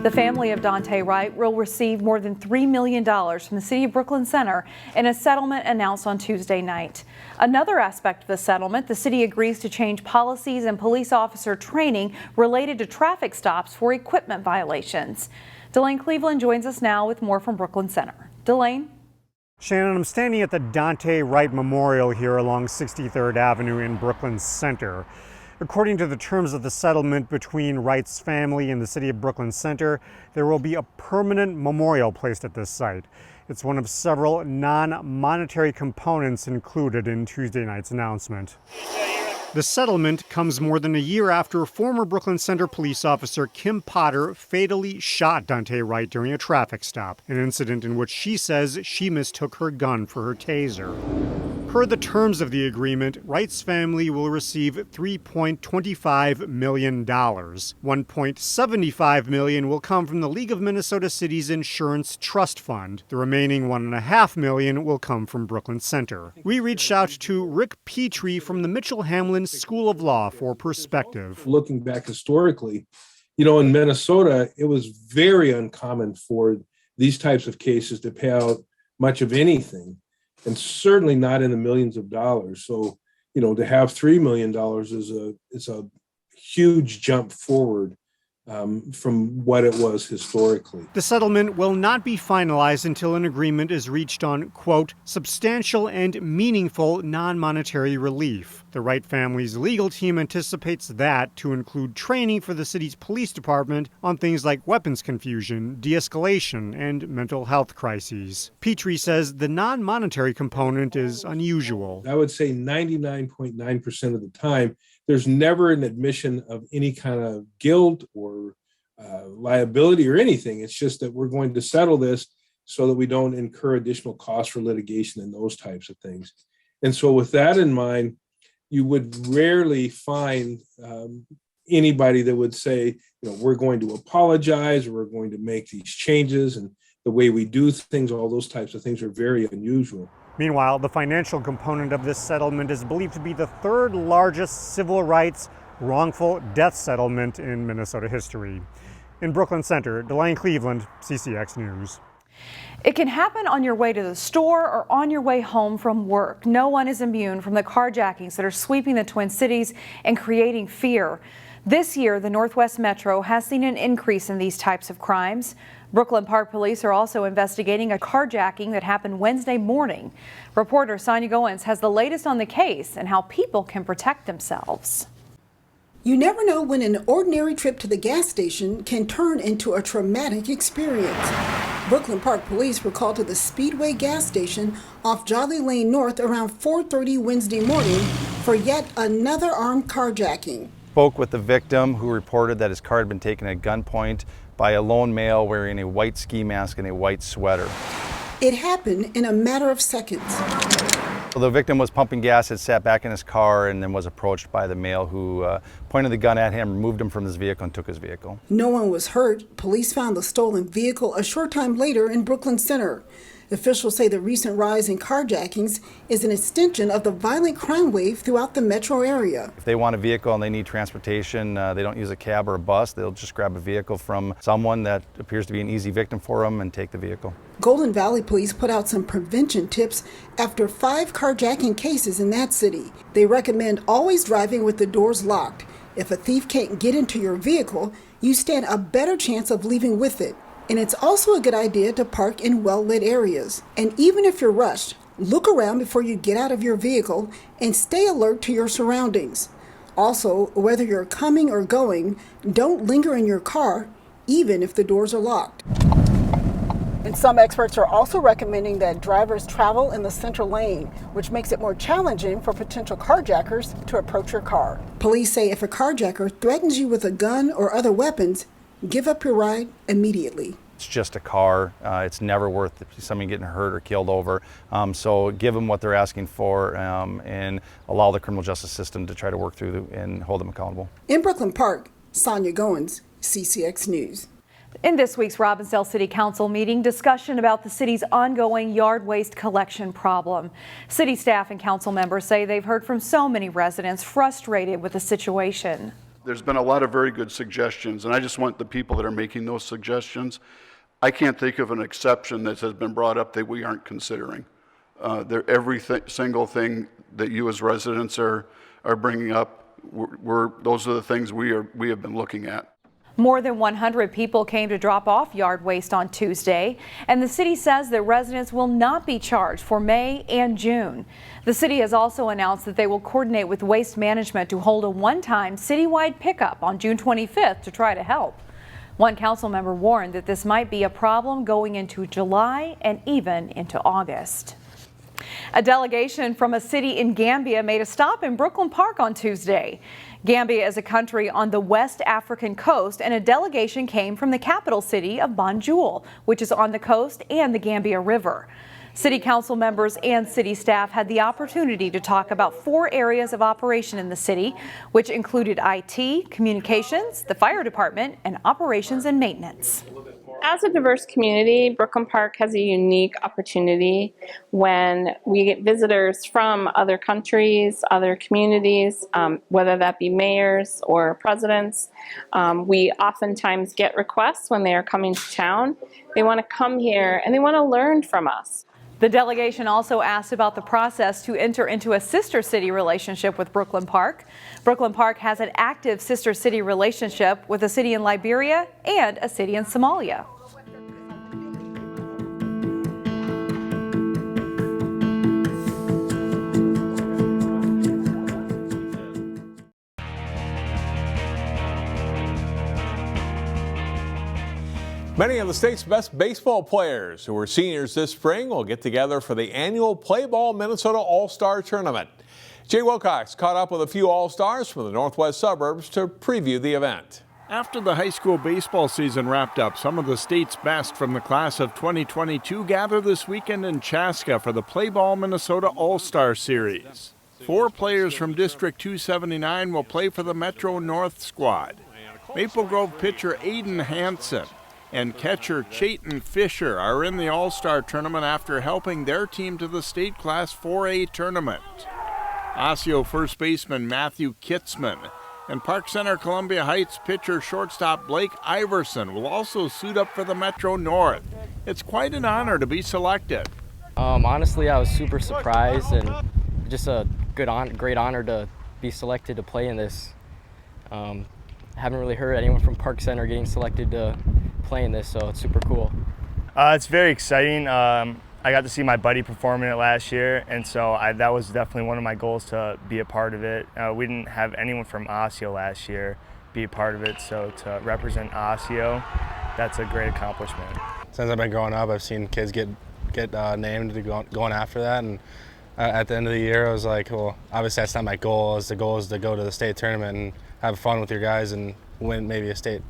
The family of Daunte Wright will receive more than $3 million from the City of Brooklyn Center in a settlement announced on Tuesday night. Another aspect of the settlement, the city agrees to change policies and police officer training related to traffic stops for equipment violations. Delane Cleveland joins us now with more from Brooklyn Center. Delane? Shannon, I'm standing at the Daunte Wright Memorial here along 63rd Avenue in Brooklyn Center. According to the terms of the settlement between Wright's family and the City of Brooklyn Center, there will be a permanent memorial placed at this site. It's one of several non-monetary components included in Tuesday night's announcement. The settlement comes more than a year after former Brooklyn Center police officer Kim Potter fatally shot Daunte Wright during a traffic stop, an incident in which she says she mistook her gun for her taser. Per the terms of the agreement, Wright's family will receive $3.25 million. $1.75 million will come from the League of Minnesota Cities Insurance Trust Fund. The remaining $1.5 million will come from Brooklyn Center. We reached out to Rick Petrie from the Mitchell Hamlin School of Law for perspective. Looking back historically, in Minnesota, it was very uncommon for these types of cases to pay out much of anything, and certainly not in the millions of dollars. So, to have $3 million is a huge jump forward from what it was historically. The settlement will not be finalized until an agreement is reached on, quote, substantial and meaningful non-monetary relief. The Wright family's legal team anticipates that to include training for the city's police department on things like weapons confusion, de-escalation, and mental health crises. Petrie says the non-monetary component is unusual. I would say 99.9% of the time, there's never an admission of any kind of guilt or liability or anything. It's just that we're going to settle this so that we don't incur additional costs for litigation and those types of things. And so with that in mind, you would rarely find anybody that would say, we're going to apologize or we're going to make these changes, and the way we do things, all those types of things are very unusual. Meanwhile, the financial component of this settlement is believed to be the third largest civil rights wrongful death settlement in Minnesota history. In Brooklyn Center, Delane Cleveland, CCX News. It can happen on your way to the store or on your way home from work. No one is immune from the carjackings that are sweeping the Twin Cities and creating fear. This year, the Northwest Metro has seen an increase in these types of crimes. Brooklyn Park Police are also investigating a carjacking that happened Wednesday morning. Reporter Sonia Goins has the latest on the case and how people can protect themselves. You never know when an ordinary trip to the gas station can turn into a traumatic experience. Brooklyn Park Police were called to the Speedway gas station off Jolly Lane North around 4:30 Wednesday morning for yet another armed carjacking. Spoke with the victim, who reported that his car had been taken at gunpoint by a lone male wearing a white ski mask and a white sweater. It happened in a matter of seconds. So the victim was pumping gas, had sat back in his car, and then was approached by the male who pointed the gun at him, removed him from his vehicle, and took his vehicle. No one was hurt. Police found the stolen vehicle a short time later in Brooklyn Center. Officials say the recent rise in carjackings is an extension of the violent crime wave throughout the metro area. If they want a vehicle and they need transportation, they don't use a cab or a bus. They'll just grab a vehicle from someone that appears to be an easy victim for them and take the vehicle. Golden Valley Police put out some prevention tips after 5 carjacking cases in that city. They recommend always driving with the doors locked. If a thief can't get into your vehicle, you stand a better chance of leaving with it. And it's also a good idea to park in well-lit areas. And even if you're rushed, look around before you get out of your vehicle and stay alert to your surroundings. Also, whether you're coming or going, don't linger in your car, even if the doors are locked. And some experts are also recommending that drivers travel in the central lane, which makes it more challenging for potential carjackers to approach your car. Police say if a carjacker threatens you with a gun or other weapons, give up your ride immediately. It's just a car. It's never worth somebody getting hurt or killed over. So give them what they're asking for and allow the criminal justice system to try to work through and hold them accountable. In Brooklyn Park, Sonia Goins, CCX News. In this week's Robbinsdale City Council meeting, discussion about the city's ongoing yard waste collection problem. City staff and council members say they've heard from so many residents frustrated with the situation. There's been a lot of very good suggestions, and I just want the people that are making those suggestions, I can't think of an exception that has been brought up that we aren't considering. Every single thing that you as residents are bringing up, those are the things we have been looking at. More than 100 people came to drop off yard waste on Tuesday, and the city says that residents will not be charged for May and June. The city has also announced that they will coordinate with Waste Management to hold a one-time citywide pickup on June 25th to try to help. One council member warned that this might be a problem going into July and even into August. A delegation from a city in Gambia made a stop in Brooklyn Park on Tuesday. Gambia is a country on the West African coast, and a delegation came from the capital city of Banjul, which is on the coast and the Gambia River. City council members and city staff had the opportunity to talk about 4 areas of operation in the city, which included IT, communications, the fire department, and operations and maintenance. As a diverse community, Brooklyn Park has a unique opportunity when we get visitors from other countries, other communities, whether that be mayors or presidents. We oftentimes get requests when they are coming to town. They want to come here and they want to learn from us. The delegation also asked about the process to enter into a sister city relationship with Brooklyn Park. Brooklyn Park has an active sister city relationship with a city in Liberia and a city in Somalia. Many of the state's best baseball players who are seniors this spring will get together for the annual PlayBall Minnesota All-Star Tournament. Jay Wilcox caught up with a few All-Stars from the northwest suburbs to preview the event. After the high school baseball season wrapped up, some of the state's best from the class of 2022 gather this weekend in Chaska for the PlayBall Minnesota All-Star Series. 4 players from District 279 will play for the Metro North squad. Maple Grove pitcher Aiden Hansen and catcher Chayton Fisher are in the All-Star Tournament after helping their team to the state Class 4A tournament. Osseo first baseman Matthew Kitzman and Park Center Columbia Heights pitcher shortstop Blake Iverson will also suit up for the Metro North. It's quite an honor to be selected. Honestly, I was super surprised and just a great honor to be selected to play in this. Haven't really heard anyone from Park Center getting selected to play in this, so it's super cool. It's very exciting. I got to see my buddy perform in it last year, and so that was definitely one of my goals to be a part of it. We didn't have anyone from Osseo last year be a part of it, so to represent Osseo, that's a great accomplishment. Since I've been growing up, I've seen kids get named to going after that, and at the end of the year, I was like, well, obviously that's not my goal. The goal is to go to the state tournament and have fun with your guys and win maybe a state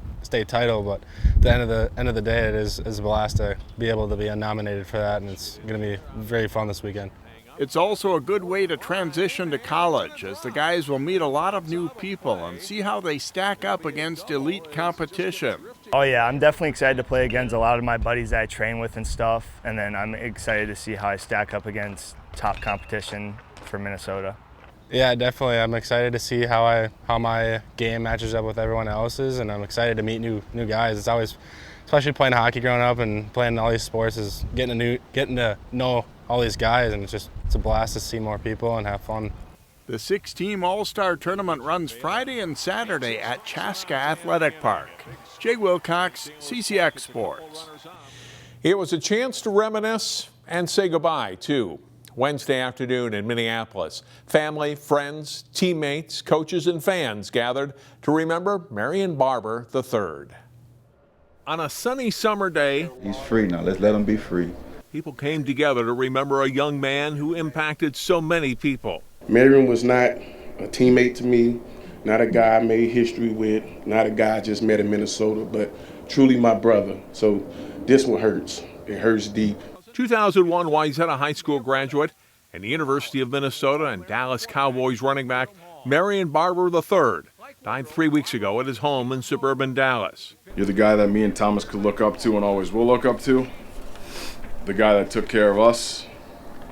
title, but at the end of the day, it is a blast to be able to be nominated for that, and it's going to be very fun this weekend. It's also a good way to transition to college, as the guys will meet a lot of new people and see how they stack up against elite competition. Oh yeah, I'm definitely excited to play against a lot of my buddies that I train with and stuff, and then I'm excited to see how I stack up against top competition for Minnesota. Yeah, definitely. I'm excited to see how my game matches up with everyone else's, and I'm excited to meet new guys. It's always, especially playing hockey growing up and playing all these sports, is getting to know all these guys, and it's a blast to see more people and have fun. The 6-team All-Star Tournament runs Friday and Saturday at Chaska Athletic Park. Jay Wilcox, CCX Sports. It was a chance to reminisce and say goodbye, too. Wednesday afternoon in Minneapolis, family, friends, teammates, coaches, and fans gathered to remember Marion Barber III. On a sunny summer day, he's free now. Let's let him be free. People came together to remember a young man who impacted so many people. Marion was not a teammate to me, not a guy I made history with, not a guy I just met in Minnesota, but truly my brother. So this one hurts. It hurts deep. 2001 Wayzata High School graduate and the University of Minnesota and Dallas Cowboys running back Marion Barber III died 3 weeks ago at his home in suburban Dallas. You're the guy that me and Thomas could look up to and always will look up to. The guy that took care of us,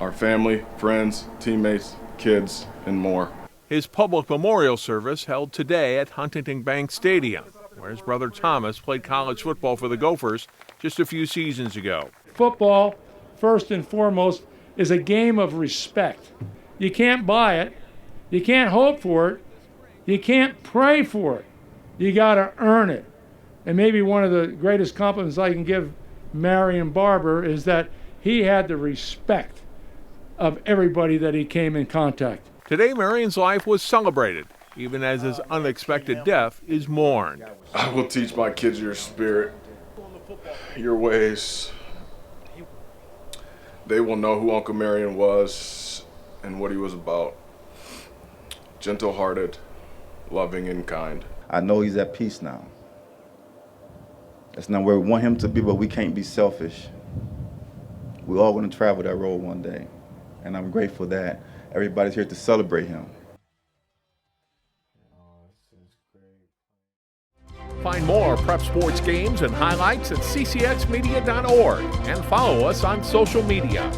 our family, friends, teammates, kids, and more. His public memorial service held today at Huntington Bank Stadium, where his brother Thomas played college football for the Gophers just a few seasons ago. Football, first and foremost, is a game of respect. You can't buy it. You can't hope for it. You can't pray for it. You got to earn it. And maybe one of the greatest compliments I can give Marion Barber is that he had the respect of everybody that he came in contact. Today, Marion's life was celebrated, even as his unexpected death is mourned. I will teach my kids your spirit, your ways. They will know who Uncle Marion was and what he was about. Gentle-hearted, loving, and kind. I know he's at peace now. That's not where we want him to be, but we can't be selfish. We're all going to travel that road one day. And I'm grateful that everybody's here to celebrate him. Find more prep sports games and highlights at ccxmedia.org and follow us on social media.